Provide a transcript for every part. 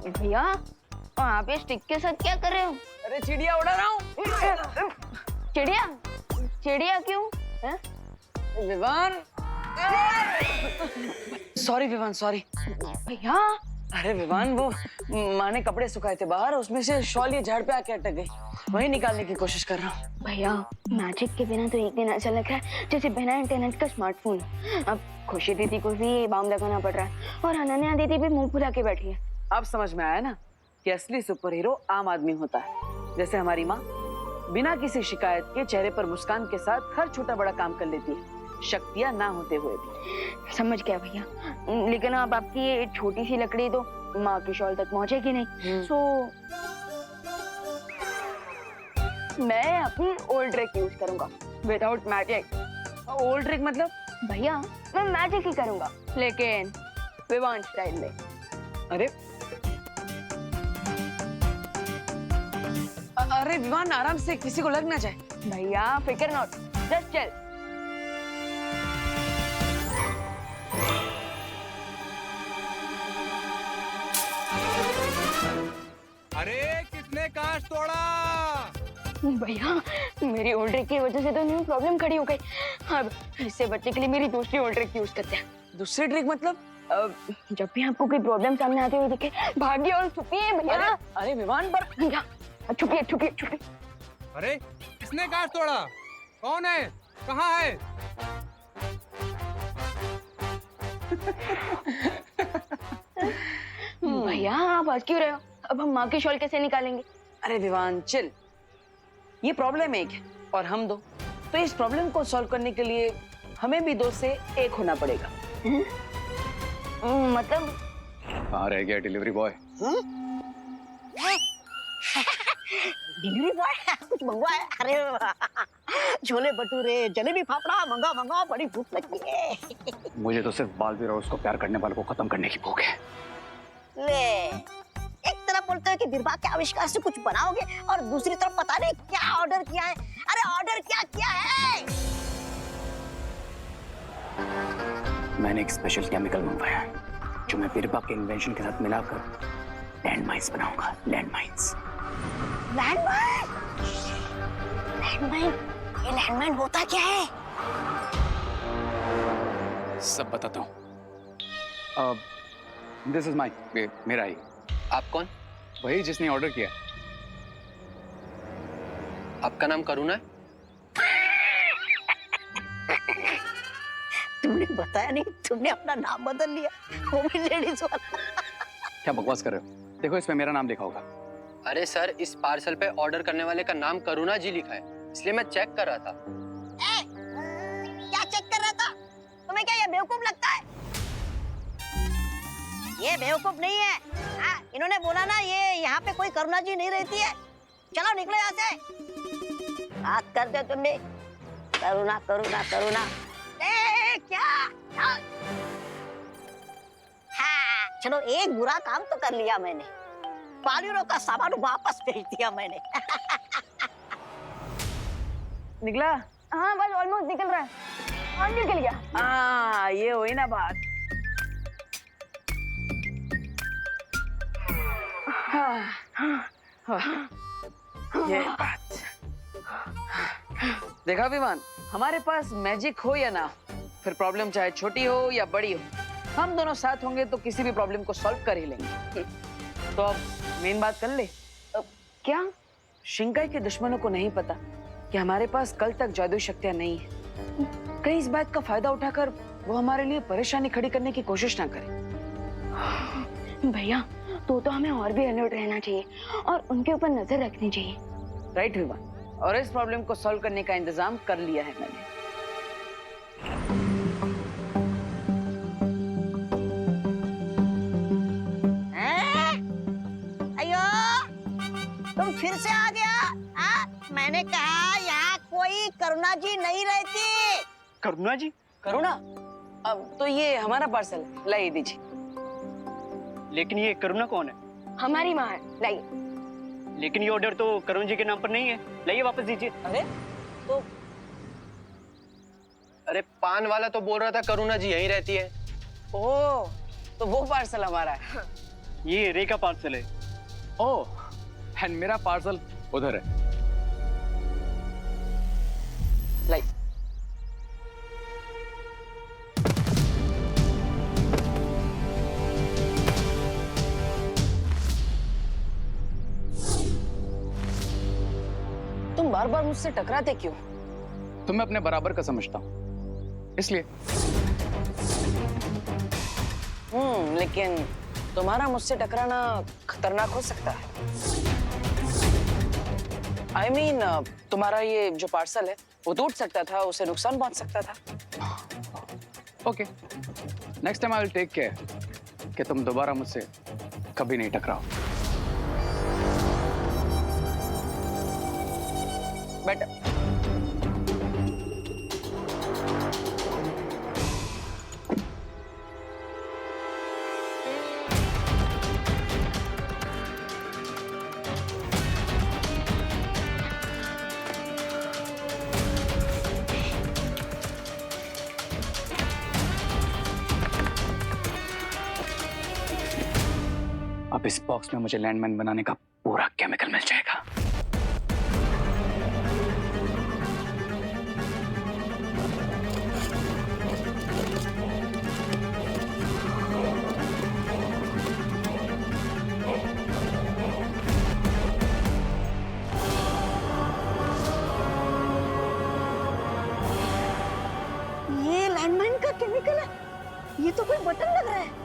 भैया आप ये स्टिक के साथ क्या कर रहे हो? अरे चिड़िया उड़ा रहा हूँ। चिड़िया? चिड़िया क्यों? Vivaan, sorry Vivaan, sorry. भैया अरे विवान, वो माँ ने कपड़े सुखाए थे बाहर, उसमें से शॉल ये झाड़ पे आके अटक गई, वही निकालने की कोशिश कर रहा हूँ। भैया मैजिक के बिना तो एक दिन ऐसा लग रहा है जैसे बिना इंटरनेट का स्मार्टफोन। अब खुशी दीदी को भी बाम लगाना पड़ रहा है और अनन्या दीदी भी मुंह फुला के बैठी है। अब समझ में आया ना कि असली सुपर हीरो आम आदमी होता है। जैसे हमारी माँ बिना किसी शिकायत के चेहरे पर मुस्कान के साथ हर छोटा बड़ा काम कर लेती है, शक्तियाँ ना होते हुए भी। समझ गया भैया, लेकिन अब आपकी ये छोटी सी लकड़ी तो माँ की शॉल तक पहुँचेगी नहीं। सो मैं अपनी ओल्ड ट्रिक यूज करूंगा विदाउट मैजिक। ओल्ड ट्रिक मतलब? भैया मैं मैजिक ही करूंगा लेकिन विवान स्टाइल में। अरे अरे विवान, आराम से, किसी को लग ना जाए। भैया फिकर नॉट, जस्ट चल। अरे किसने कांच तोड़ा? भैया मेरी ओल्ड ट्रिक की वजह से तो न्यू प्रॉब्लम खड़ी हो गई। अब इससे बचने के लिए मेरी दूसरी ओल्ड ट्रिक यूज करते हैं। दूसरी ट्रिक मतलब? जब भी आपको कोई प्रॉब्लम सामने आती हुई दिखे भागिए और छुपिए भैया। अरे विवान, पर भैया छुपिए छुपिए छुपिए। अरे किसने कांच तोड़ा? कौन है? कहाँ है? भैया आप हंस क्यों रहे हो? अब हम माँ की शॉल कैसे निकालेंगे? अरे विवान चिल, ये प्रॉब्लम एक है और हम दो, तो इस प्रॉब्लम को सॉल्व करने के लिए हमें भी दो से एक होना पड़ेगा। मतलब कहाँ रह गया डिलीवरी बॉय? डिलीवरी बॉय कुछ मंगवाया? अरे वाह, छोले भटूरे, जलेबी फाफड़ा मंगा मंगा, बड़ी भूख लगी है। मुझे तो सिर्फ बालवीर और उसको प्यार करने वालों को खत्म करने की भूख है। ले, एक तरफ बोलते हो कि बिरबा के आविष्कार से कुछ बनाओगे और दूसरी तरफ पता नहीं क्या ऑर्डर किया है। अरे ऑर्डर क्या किया है? मैंने एक स्पेशल केमिकल मंगवाया है जो मैं बिरबा के इन्वेंशन के साथ मिलाकर लैंडमाइंस बनाऊंगा। लैंडमाइंस। लैंडमाइन? लैंडमाइन? ये लैंडमाइन होता क्या है? सब बताता हूँ। दिस इज माई, मेरा ही। आप कौन? वही जिसने ऑर्डर किया। आपका नाम करुणा है? तुमने बताया नहीं, तुमने अपना नाम बदल लिया, वो भी लेडीज वाला। क्या बकवास कर रहे हो? देखो इसमें मेरा नाम लिखा होगा। अरे सर, इस पार्सल पे ऑर्डर करने वाले का नाम करुणा जी लिखा है, इसलिए मैं चेक कर रहा था। क्या चेक कर रहा था? तुम्हें क्या ये बेवकूफ लगता है? ये बेवकूफ नहीं है। इन्होंने बोला ना ये यहाँ पे कोई करुणा जी नहीं रहती है। चलो निकलो यहाँ से। बात करते हो तुम भी, करुणा करुणा करुणा। क्या? हाँ, चलो एक बुरा काम तो कर लिया मैंने, बालवीरों का सामान वापस भेज दिया मैंने। निकला? हाँ बस ऑलमोस्ट निकल रहा है। हाँ निकल गया। हाँ, ये हुई ना बात। ये बात। देखा विमान, हमारे पास मैजिक हो या ना, फिर प्रॉब्लम चाहे छोटी हो या बड़ी हो, हम दोनों साथ होंगे तो किसी भी प्रॉब्लम को सॉल्व कर ही लेंगे। तो अब मेन बात कर ले। क्या? शिंकाई के दुश्मनों को नहीं पता कि हमारे पास कल तक जादुई शक्तियां नहीं है। कहीं इस बात का फायदा उठाकर वो हमारे लिए परेशानी खड़ी करने की कोशिश ना करे। भैया तो हमें और भी अलर्ट रहना चाहिए और उनके ऊपर नजर रखनी चाहिए। राइट विमान, और इस प्रॉब्लम को सॉल्व करने का इंतजाम कर लिया है मैंने। अयो, तुम फिर से आ गया? मैंने कहा यहाँ कोई करुणा जी नहीं रहती। करुणा जी? करुणा? अब तो ये हमारा पार्सल है, लाइए दीजिए। लेकिन ये करुणा कौन है? हमारी माँ है, लाइए। लेकिन ये ऑर्डर तो करुण जी के नाम पर नहीं है, लाइए वापस दीजिए। अरे तो अरे पान वाला तो बोल रहा था करुणा जी यहीं रहती है। ओह, तो वो पार्सल हमारा है। ये रे का पार्सल है। ओह, एंड मेरा पार्सल उधर है। लाई। तुम बार बार मुझसे टकराते क्यों? तुम्हें अपने बराबर का समझता हूँ, इसलिए। लेकिन तुम्हारा मुझसे टकराना खतरनाक हो सकता है। I mean, तुम्हारा ये जो पार्सल है वो टूट सकता था, उसे नुकसान पहुंच सकता था। Okay, next time I will take care कि तुम दोबारा मुझसे कभी नहीं टकराओ। बट अब इस बॉक्स में मुझे लैंडमाइन बनाने का पूरा केमिकल मिल जाएगा। ये लैंडमाइन का केमिकल है। ये तो कोई बटन लग रहा है।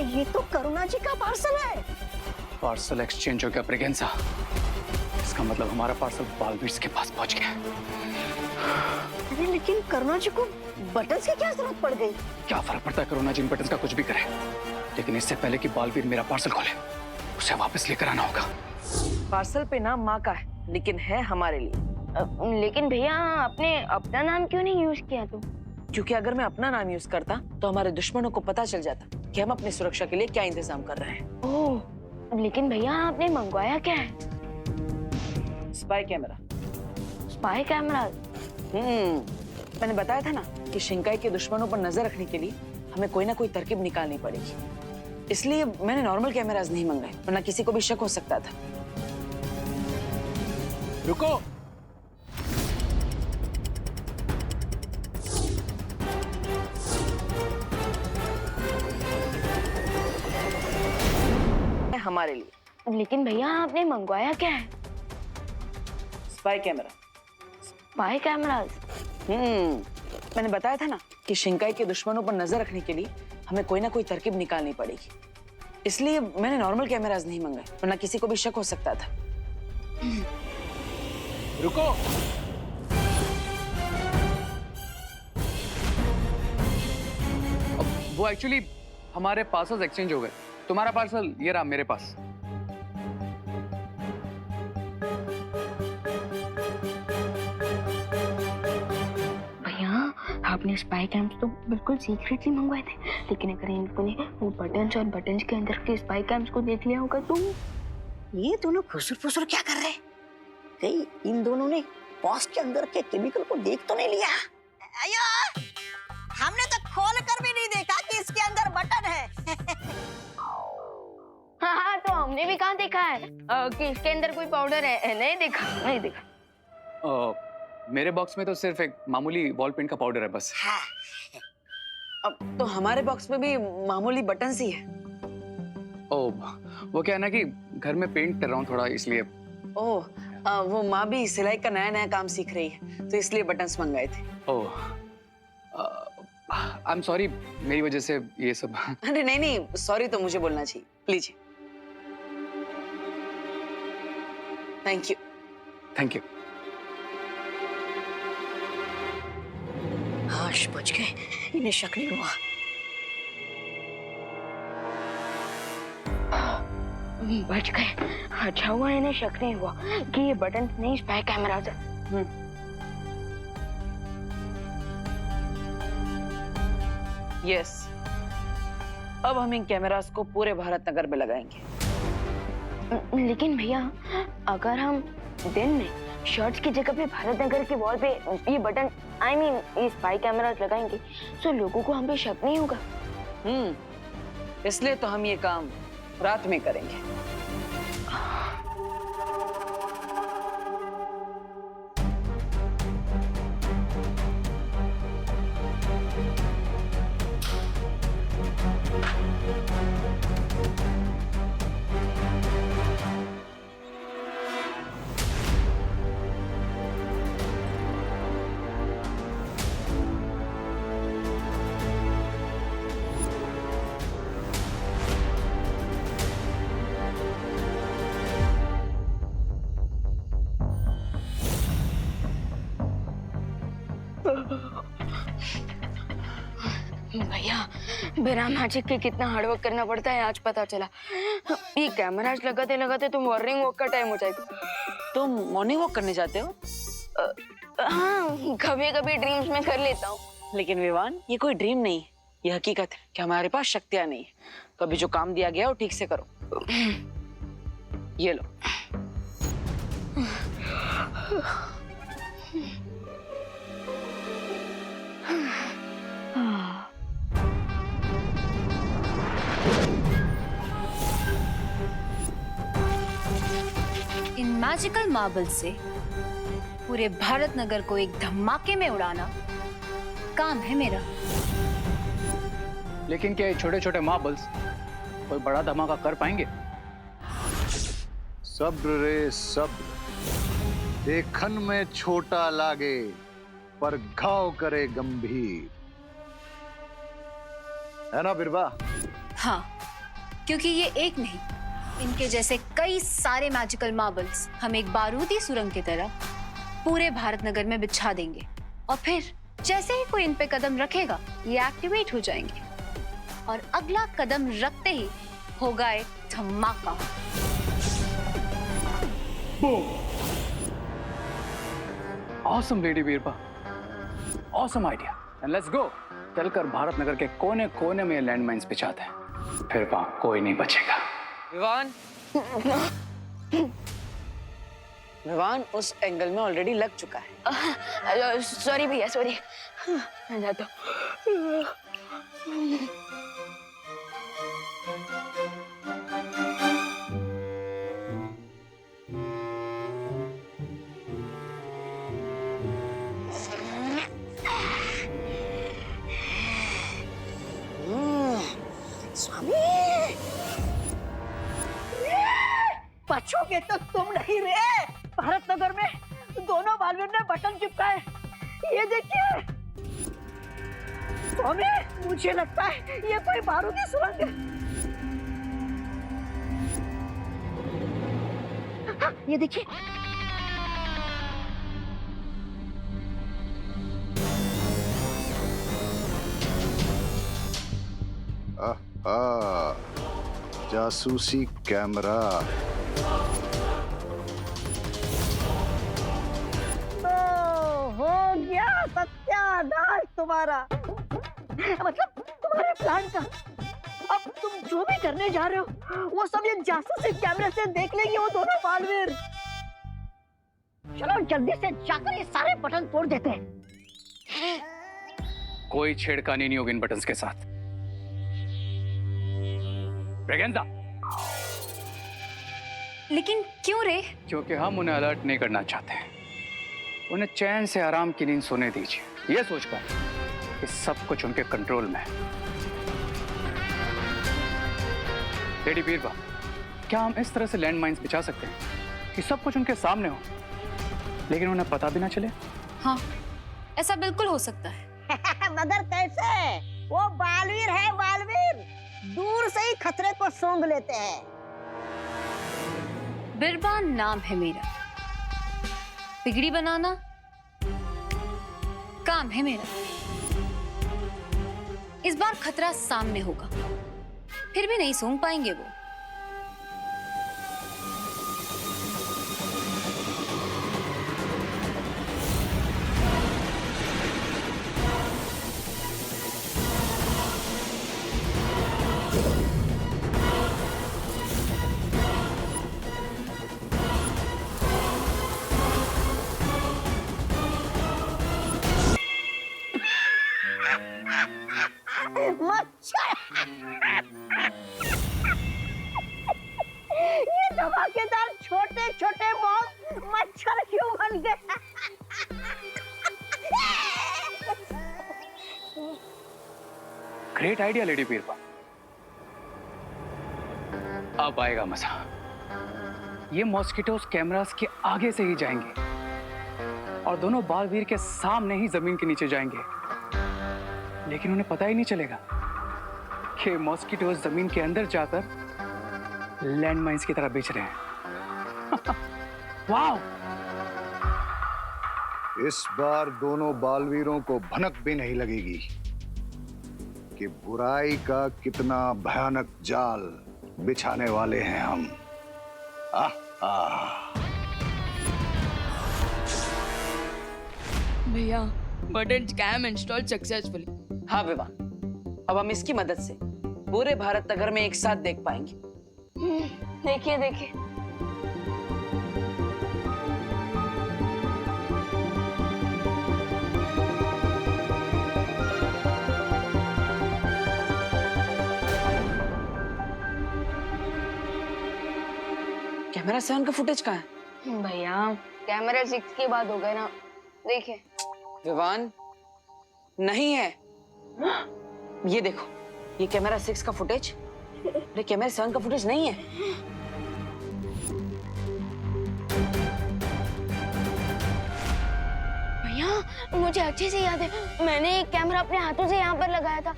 ये तो करुणा जी का पार्सल है। पार्सल एक्सचेंज हो गया ब्रिगेंसा। इसका मतलब हमारा पार्सल बालवीर के पास पहुंच गया। अरे लेकिन करुणा जी को बटन की क्या जरूरत पड़ गई? क्या फर्क पड़ता है करुणा जी इन बटन का कुछ भी करे, लेकिन इससे पहले कि बालवीर मेरा पार्सल खोले उसे वापस लेकर आना होगा। पार्सल पे नाम माँ का है, लेकिन है हमारे लिए। लेकिन भैया आपने अपना नाम क्यों नहीं यूज किया? तो क्योंकि अगर मैं अपना नाम यूज करता तो हमारे दुश्मनों को पता चल जाता कि हम अपनी सुरक्षा के लिए क्या इंतजाम कर रहे हैं। ओह, लेकिन भैया आपने मंगवाया क्या है? Spy camera. Spy camera? मैंने बताया था ना कि शिंकाई के दुश्मनों पर नजर रखने के लिए हमें कोई ना कोई तरकीब निकालनी पड़ेगी, इसलिए मैंने नॉर्मल कैमराज नहीं मंगाए, वरना किसी को भी शक हो सकता था। रुको, हमारे लिए। लेकिन भैया आपने मंगवाया क्या है? Spy camera. Spy cameras? मैंने बताया था ना कि शिंकाई के दुश्मनों पर नजर रखने के लिए हमें कोई ना कोई तरकीब निकालनी पड़ेगी, इसलिए मैंने नॉर्मल कैमराज नहीं मंगाए, वरना किसी को भी शक हो सकता था। रुको। वो एक्चुअली हमारे पार्सल्स एक्सचेंज हो गए। तुम्हारा पार्सल ये रहा मेरे पास। भैया आपने स्पाई कैम्स तो बिल्कुल सीक्रेटली मंगवाए थे, लेकिन अगर इन लोगों ने वो बटन्स और बटन्स के अंदर के स्पाई कैम्स को देख लिया होगा तो। ये दोनों फुसुर फुसुर क्या कर रहे हैं? कहीं इन दोनों ने बॉक्स के अंदर के केमिकल को देख तो नहीं लिया? अयो, हमने तो खोल कर भी नहीं देखा कि इसके अंदर बटन है। हाँ, तो हमने भी कहाँ देखा है कि इसके अंदर कोई पाउडर है? नहीं देखा, नहीं देखा। मेरे बॉक्स में तो सिर्फ एक मामूली वॉल पेंट का पाउडर है बस। हाँ। अब तो हमारे बॉक्स में भी मामूली बटन ही है। ओह, वो क्या है ना कि घर में पेंट कर रहा हूँ थोड़ा, इसलिए। ओह, वो माँ भी सिलाई का नया नया काम सीख रही है, तो इसलिए बटन्स मंगाए थे। ओह, आई एम सॉरी, मेरी वजह से ये सब। अरे नहीं नहीं, सॉरी तो मुझे बोलना चाहिए। लीजिए। Thank you. Thank you. हाश बच गए, इन्हें शक नहीं हुआ। बच गए। अच्छा हुआ इन्हें शक नहीं हुआ कि ये बटन नहीं स्पाई कैमराज है। यस, अब हम इन कैमरास को पूरे भारत नगर में लगाएंगे। लेकिन भैया अगर हम दिन में शर्ट्स की जगह पे भारत नगर की वॉल पे ये बटन ये स्पाई कैमरास लगाएंगे तो लोगों को हम पे शक नहीं होगा। इसलिए तो हम ये काम रात में करेंगे। भैया बिना मैजिक के कितना हार्डवर्क करना पड़ता है आज पता चला। ये कैमराज लगाते लगाते तो मॉर्निंग वॉक का टाइम हो जाएगा। तुम मॉर्निंग वॉक करने जाते हो? हाँ कभी कभी ड्रीम्स में कर लेता हूँ। लेकिन विवान, ये कोई ड्रीम नहीं, ये हकीकत है कि हमारे पास शक्तियां नहीं है। तो अभी जो काम दिया गया है वो ठीक से करो। ये लो। इन मैजिकल मार्बल से पूरे भारत नगर को एक धमाके में उड़ाना काम है मेरा। लेकिन क्या ये छोटे छोटे मार्बल्स कोई बड़ा धमाका कर पाएंगे? सब्र रे सब्र, देखन में छोटा लागे पर घाव करे गंभीर, है ना बिरबा? हाँ, क्योंकि ये एक नहीं, इनके जैसे कई सारे मैजिकल मार्बल्स हम एक बारूदी सुरंग की तरह पूरे भारत नगर में बिछा देंगे और फिर जैसे ही कोई इन पे कदम रखेगा ये एक्टिवेट हो जाएंगे और अगला कदम रखते ही होगा एक धमाका। ऑसम लेडी बीरबा, awesome idea, and let's go. चलकर भारत नगर के कोने कोने में लैंड माइन्स बिछाते हैं, फिर वहां कोई नहीं बचेगा। विवान, विवान उस एंगल में ऑलरेडी लग चुका है। सॉरी भैया सॉरी, मैं जाता हूँ। बचोगे तो तुम नहीं रे। भारत नगर में दोनों बालवीर ने बटन चिपकाए, ये देखिए। स्वामी, मुझे लगता है ये कोई बारूदी सुरंग है। हाँ, ये देखिए। जासूसी कैमरा। हो गया सत्यानाश तुम्हारा, मतलब तुम्हारे प्लान का। अब तुम जो भी करने जा रहे हो वो सब ये जासूसी कैमरे से देख लेंगे वो दोनों बालवीर। चलो जल्दी से जाकर ये सारे बटन तोड़ देते हैं। कोई छेड़खानी नहीं होगी इन बटन्स के साथ। ब्रेगेंजा, लेकिन क्यों रे? क्योंकि हम उन्हें अलर्ट नहीं करना चाहते हैं। उन्हें चैन से आराम की नींद सोने दीजिए, ये सोचकर कि सब कुछ उनके कंट्रोल में है। लेडी बीरबा, क्या हम इस तरह से लैंड माइन्स बिछा सकते हैं कि सब कुछ उनके सामने हो लेकिन उन्हें पता भी ना चले? हाँ, ऐसा बिल्कुल हो सकता है। मगर कैसे? वो बालवीर है, बालवीर दूर से ही खतरे को सूंघ लेते हैं। बिरबा नाम है मेरा, बिगड़ी बनाना काम है मेरा। इस बार खतरा सामने होगा, फिर भी नहीं सूंघ पाएंगे वो। मच्छर ये धमाकेदार छोटे छोटे बॉम्ब मच्छर क्यों बन गए? Great idea lady Birbal. अब आएगा मजा। ये मॉस्किटोस कैमरास के आगे से ही जाएंगे और दोनों बालवीर के सामने ही जमीन के नीचे जाएंगे, लेकिन उन्हें पता ही नहीं चलेगा कि मॉस्किटोस जमीन के अंदर जाकर लैंडमाइंस की तरह बेच रहे हैं। वाह! इस बार दोनों बालवीरों को भनक भी नहीं लगेगी कि बुराई का कितना भयानक जाल बिछाने वाले हैं हम। भैया बटन कैम इंस्टॉल सक्सेसफुली। हाँ विवान, अब हम इसकी मदद से पूरे भारत नगर में एक साथ देख पाएंगे। देखिए देखिए, कैमरा 7 का फुटेज कहाँ है? भैया कैमरा 6 की बात हो गई ना, देखिए। विवान नहीं है। ये देखो, ये कैमरा 6 का फुटेज, ये कैमरा 7 का फुटेज नहीं है। भैया मुझे अच्छे से याद है, मैंने एक कैमरा अपने हाथों से यहाँ पर लगाया था,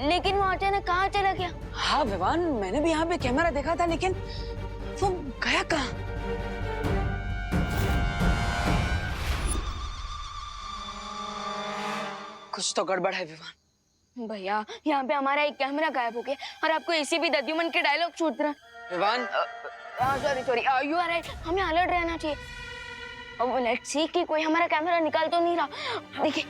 लेकिन वो अचानक कहाँ चला गया? हाँ विवान, मैंने भी यहाँ पे कैमरा देखा था, लेकिन वो गया कहाँ? कुछ तो गड़बड़ है विवान। भैया यहाँ पे हमारा एक कैमरा गायब हो गया और आपको इसी भी दद्युमन के डायलॉग छूट रहा। Vivaan, sorry you are right, हमें अलर्ट रहना चाहिए। अब लेट्स सी कि कोई हमारा कैमरा निकाल तो नहीं रहा। देखिए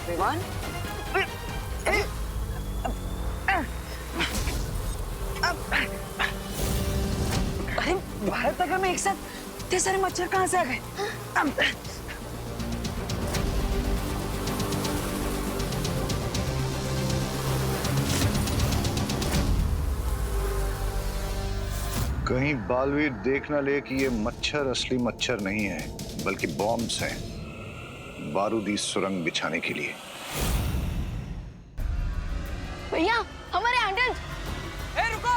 विवान, अरे भारत नगर में एक साथ इतने सारे मच्छर कहाँ से आ गए? कहीं बालवीर देख ना ले कि ये मच्छर असली मच्छर नहीं है, बल्कि बॉम्ब्स हैं बारूदी सुरंग बिछाने के लिए। भैया हमारे हैंडल्स। रुको!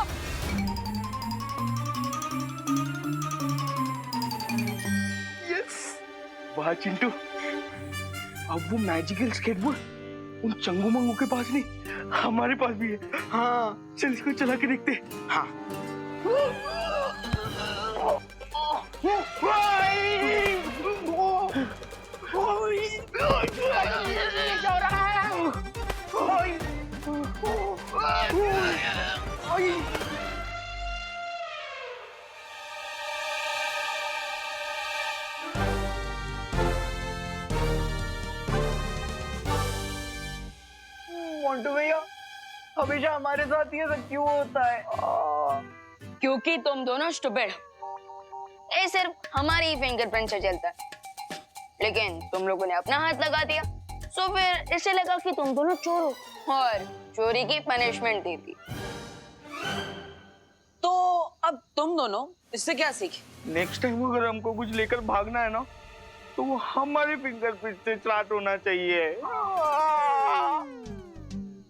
वाह चिंटू, अब वो मैजिकल स्केटबोर्ड उन चंगू मंगू के पास नहीं, हमारे पास भी है। हाँ चल इसको चला के देखते। हाँ मोंटू भैया, हमेशा हमारे साथ ये सब क्यों होता है? क्योंकि तुम दोनों स्टूपिड हो। ये सिर्फ हमारी फिंगरप्रिंट से चलता है, लेकिन तुम लोगों ने अपना हाथ लगा दिया, सो फिर इसे लगा कि तुम दोनों चोर हो और चोरी की पनिशमेंट दी थी। तो अब तुम दोनों इससे क्या सीखे? नेक्स्ट टाइम अगर हमको कुछ लेकर भागना है ना, तो वो हमारे फिंगरप्रिंट से स्टार्ट होना चाहिए।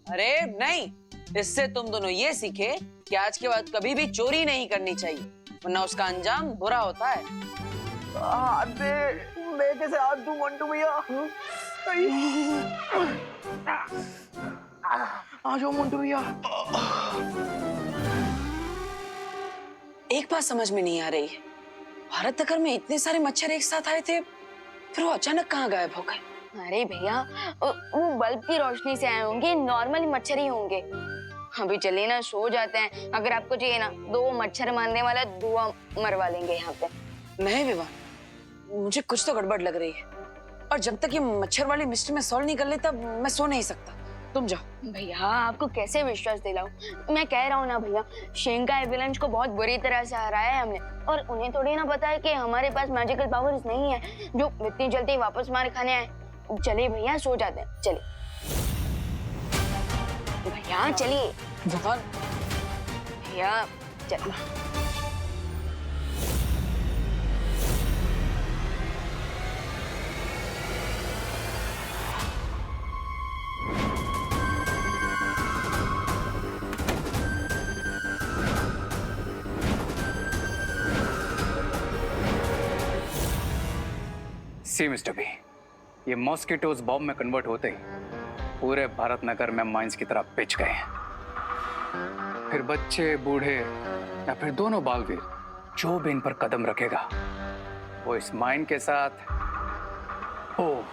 अरे नहीं, इससे तुम दोनों ये सीखे कि आज के बाद कभी भी चोरी नहीं करनी चाहिए, वरना उसका अंजाम बुरा होता है। हाथ दे, मैं कैसे हाथ दूं मोंटू भैया? आ जाओ मोंटू भैया। एक बात समझ में नहीं आ रही है, भारत नगर में इतने सारे मच्छर एक साथ आए थे, फिर वो अचानक कहाँ गायब हो गए? अरे भैया वो बल्ब की रोशनी से आए होंगे, नॉर्मली मच्छर ही होंगे। अभी चलिए ना, सो जाते हैं। अगर आपको चाहिए ना, 2 मच्छर मारने वाला धुआं मरवा लेंगे यहाँ पे। नहीं विवान, मुझे कुछ तो गड़बड़ लग रही है, और जब तक ये मच्छर वाली मिस्ट्री में सॉल्व नहीं कर लेता मैं सो नहीं सकता। तुम जाओ। भैया आपको कैसे विश्वास दिलाऊं? मैं कह रहा हूँ ना भैया, शिंकाई विलन्स को बहुत बुरी तरह से हराया है हमने, और उन्हें थोड़ी ना पता है कि हमारे पास मैजिकल पावर्स नहीं है जो इतनी जल्दी वापस मार खाने आए। चलिए भैया, सो जाते हैं, चलिए भैया, चलिए भैया, चलिए। सी मिस्टर बी, ये मॉस्किटोज बॉम्ब में कन्वर्ट होते ही पूरे भारत नगर में माइंस की तरह पिच गए हैं। फिर बच्चे, बूढ़े या फिर दोनों बालवीर जो भी इन पर कदम रखेगा वो इस माइन के साथ हो।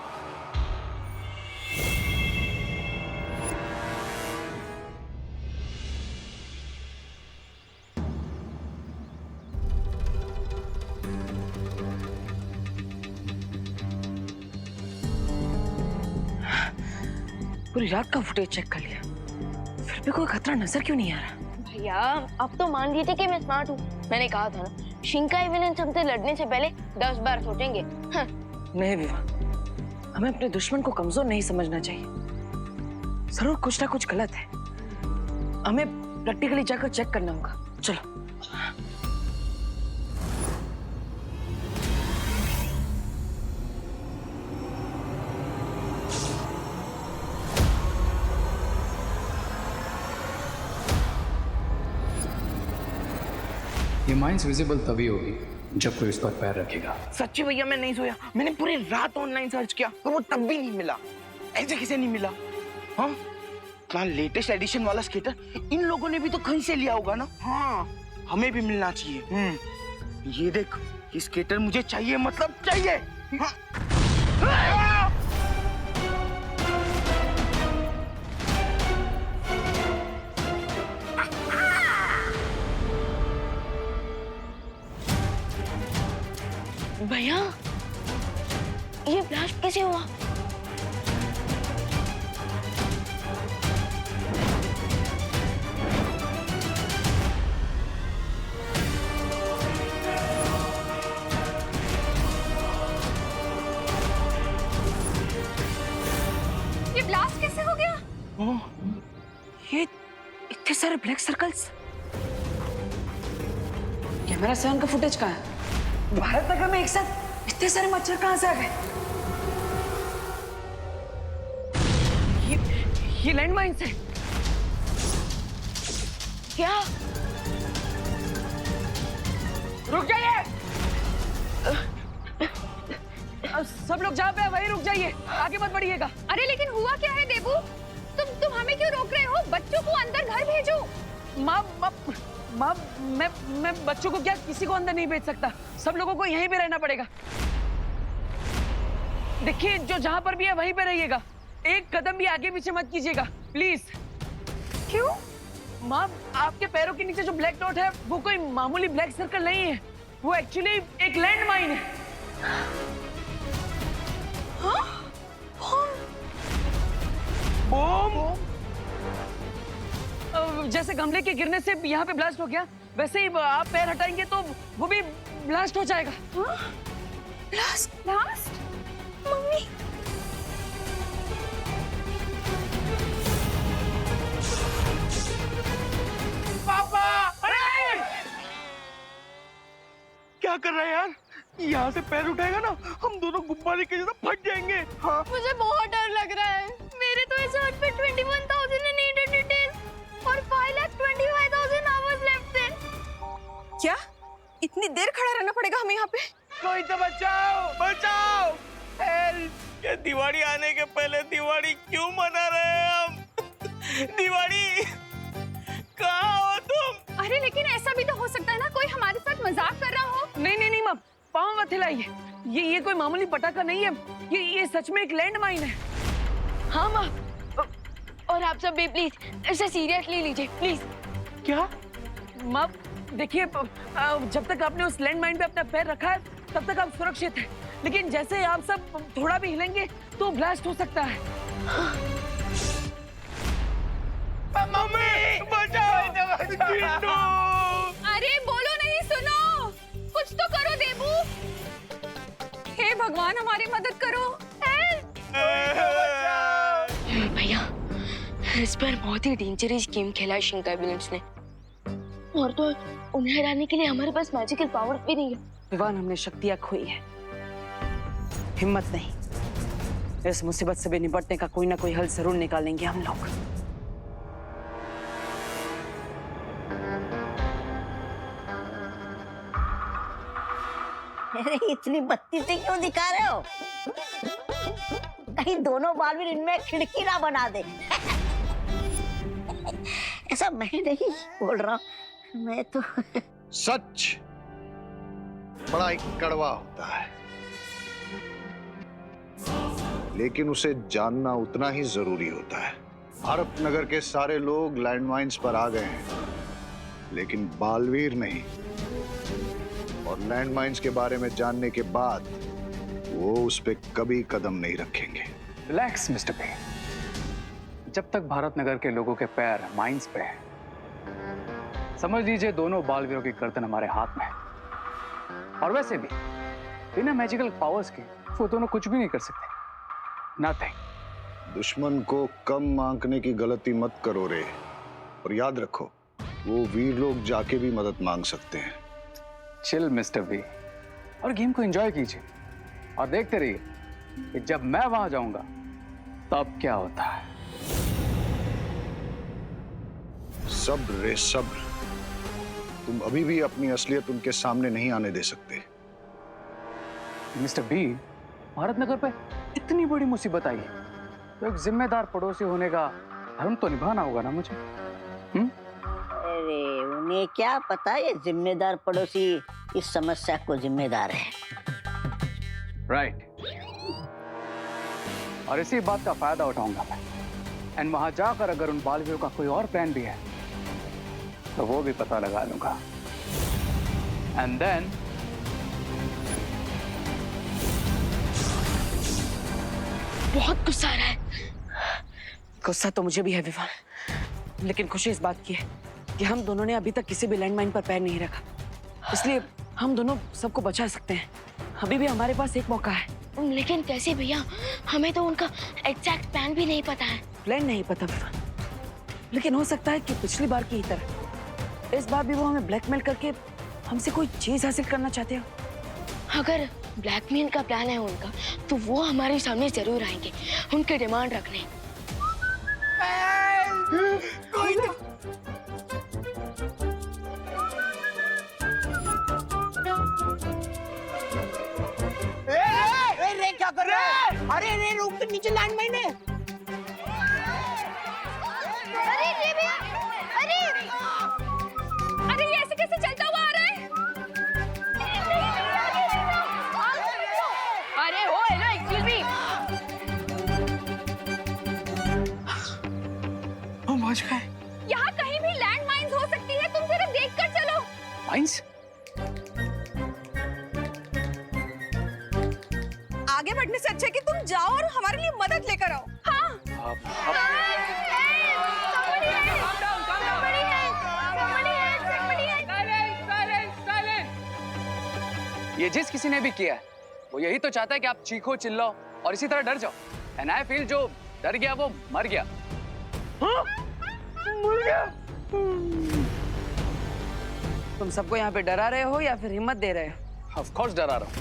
पूरी रात का फुटेज चेक कर लिया, फिर भी कोई खतरा नजर क्यों नहीं आ रहा? भैया आप तो मान लीजिए कि मैं स्मार्ट हूँ। मैंने कहा था ना, शिंकाई विलन्स हमसे लड़ने से पहले 10 बार सोचेंगे। हाँ। नहीं विवा, हमें अपने दुश्मन को कमजोर नहीं समझना चाहिए। जरूर कुछ ना कुछ गलत है, हमें प्रैक्टिकली जाकर चेक करना होगा। चलो। ये माइंस विजिबल तभी होगी जब कोई उस पर पैर रखेगा। सच्ची भैया मैं नहीं सोया, मैंने पूरी रात ऑनलाइन सर्च किया पर वो तब भी नहीं मिला। ऐसे किसे नहीं मिला? हाँ, क्या लेटेस्ट एडिशन वाला स्केटर इन लोगों ने भी तो कहीं से लिया होगा ना। हाँ, हमें भी मिलना चाहिए। ये देख, ये स्केटर मुझे चाहिए, मतलब चाहिए। हाँ। भैया ये ब्लास्ट कैसे हुआ? ये ब्लास्ट कैसे हो गया? ये इतने सारे ब्लैक सर्कल्स, कैमरा 7 का फुटेज कहाँ है? भारत नगर में एक साथ इतने सारे मच्छर कहाँ से आ गए? ये लैंडमाइंस है क्या? रुक जाइए, सब लोग जहाँ पे वहीं रुक जाइए, आगे मत बढ़िएगा। अरे लेकिन हुआ क्या है देबू? तुम हमें क्यों रोक रहे हो? बच्चों को अंदर घर भेजो। माँ, मैं बच्चों को क्या किसी को अंदर नहीं भेज सकता, सब लोगों को यहीं पे रहना पड़ेगा। देखिए, जो जहाँ पर भी है वहीं पे रहिएगा, एक कदम भी आगे पीछे मत कीजिएगा प्लीज। क्यों? माँ, आपके पैरों के नीचे जो ब्लैक डॉट है वो कोई मामूली ब्लैक सर्कल नहीं है, वो एक्चुअली एक लैंड माइन है। हाँ? बम? जैसे गमले के गिरने से यहाँ पे ब्लास्ट हो गया, वैसे ही आप पैर हटाएंगे तो वो भी ब्लास्ट हो जाएगा। ब्लास्ट? मम्मी, पापा! अरे! क्या कर रहा है यार? यहाँ से पैर उठाएगा ना, हम दोनों गुब्बारे के जैसा फट जाएंगे। हाँ। मुझे बहुत डर लग रहा है। मेरे तो इस हाथ पे 21,800 डेज और 5,25,000 आवर्स लेफ्ट थे। क्या इतनी देर खड़ा रहना पड़ेगा हमें यहाँ पे? कोई तो बचाओ! हेल्प! ये दिवाली आने के पहले दिवाली क्यों मना रहे हैं हम? दिवाली कहाँ हो तुम? अरे लेकिन ऐसा भी तो हो सकता है ना, कोई हमारे साथ मजाक कर रहा हो। नहीं माँ, पाँव मत हिलाइए, ये कोई मामूली पटाखा नहीं है, ये सच में एक लैंड माइन है। हाँ माँ, और आप सब भी प्लीज इसे सीरियसली लीजिए प्लीज। क्या? माँ देखिए, जब तक आपने उस लैंड माइन पे अपना पैर रखा है तब तक आप सुरक्षित हैं, लेकिन जैसे ही आप सब थोड़ा भी हिलेंगे तो ब्लास्ट हो सकता है। अरे बोलो नहीं, सुनो, कुछ तो करो देबू। हे भगवान हमारी मदद करो। भैया इस पर बहुत ही डेंजरस गेम खेला है शंकर विलियम्स ने, और तो उन्हें हराने के लिए हमारे पास मैजिकल पावर्स भी नहीं है। विवान, हमने शक्तियां खोई है, हिम्मत नहीं। इस मुसीबत से भी निपटने का कोई ना कोई हल जरूर निकालेंगे हम लोग। अरे इतनी बत्तीसी क्यों दिखा रहे हो? कहीं दोनों बालवीर इनमें खिड़की ना बना दे। ऐसा मैं नहीं बोल रहा, मैं तो सच बड़ा ही कड़वा होता है, लेकिन उसे जानना उतना ही जरूरी होता है। भारत नगर के सारे लोग लैंडमाइंस पर आ गए हैं, लेकिन बालवीर नहीं। और लैंडमाइंस के बारे में जानने के बाद वो उस पे कभी कदम नहीं रखेंगे। रिलैक्स मिस्टर पे। जब तक भारत नगर के लोगों के पैर माइंस पे है, समझ लीजिए दोनों बालवीरों की गर्दन हमारे हाथ में है। और वैसे भी बिना मैजिकल पावर्स के वो दोनों कुछ भी नहीं कर सकते। नथिंग। दुश्मन को कम आंकने की गलती मत करो रे, और याद रखो वो वीर लोग जाके भी मदद मांग सकते हैं। चिल मिस्टर वी, और गेम को एंजॉय कीजिए और देखते रहिए कि जब मैं वहां जाऊंगा तब क्या होता है। सब्र रे सब्र, तुम अभी भी अपनी असलियत उनके सामने नहीं आने दे सकते। मिस्टर बी, भारत नगर पे इतनी बड़ी मुसीबत आई है, तो एक जिम्मेदार पड़ोसी होने का धर्म तो निभाना होगा ना मुझे। अरे उन्हें क्या पता ये जिम्मेदार पड़ोसी इस समस्या को जिम्मेदार है। राइट। और इसी बात का फायदा उठाऊंगा मैं, एंड वहां जाकर अगर उन बालवीरों का कोई और प्लान भी है तो वो भी पता लगा लूंगा। एंड देन बहुत गुस्सा आ रहा है। गुस्सा तो मुझे भी है विवान, लेकिन खुशी इस बात की है कि हम दोनों ने अभी तक किसी भी लैंडमाइन पर पैर नहीं रखा, इसलिए हम दोनों सबको बचा सकते हैं। अभी भी हमारे पास एक मौका है। लेकिन कैसे भैया, हमें तो उनका एग्जैक्ट प्लान भी नहीं पता है। प्लान नहीं पता विवान, लेकिन हो सकता है कि पिछली बार की ही तरह इस बार भी वो हमें ब्लैकमेल करके हमसे कोई चीज हासिल करना चाहते हो। अगर ब्लैकमेल का प्लान है उनका, तो वो हमारे सामने जरूर आएंगे उनके डिमांड रखने। रे क्या कर रहा है? अरे रे रूम के नीचे लैंडमाइन है। अरे ये ऐसे कैसे चलता हुआ आ रहा है? अरे ओ हेलो, एक्सक्यूज मी। हम पहुंच गए। यहाँ कहीं भी लैंड माइन्स हो सकती है, तुम सिर्फ देख कर चलो। माइंस? आगे बढ़ने से अच्छा है कि तुम जाओ और हमारे लिए मदद लेकर आओ। हाँ। ये जिस किसी ने भी किया है वो यही तो चाहता है कि आप चीखो चिल्लाओ और इसी तरह डर जाओ। एंड आई फील जो डर गया वो मर गया। मर गया। तुम सबको यहाँ पे डरा रहे हो या फिर हिम्मत दे रहे हो? ऑफ कोर्स डरा रहा हूँ।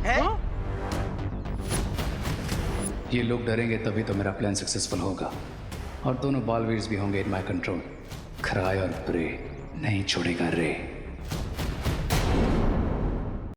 है? ये लोग डरेंगे तभी तो मेरा प्लान सक्सेसफुल होगा, और दोनों बालवीर्स भी होंगे इन माय कंट्रोल। खराय और प्रे नहीं छोड़ेगा रे।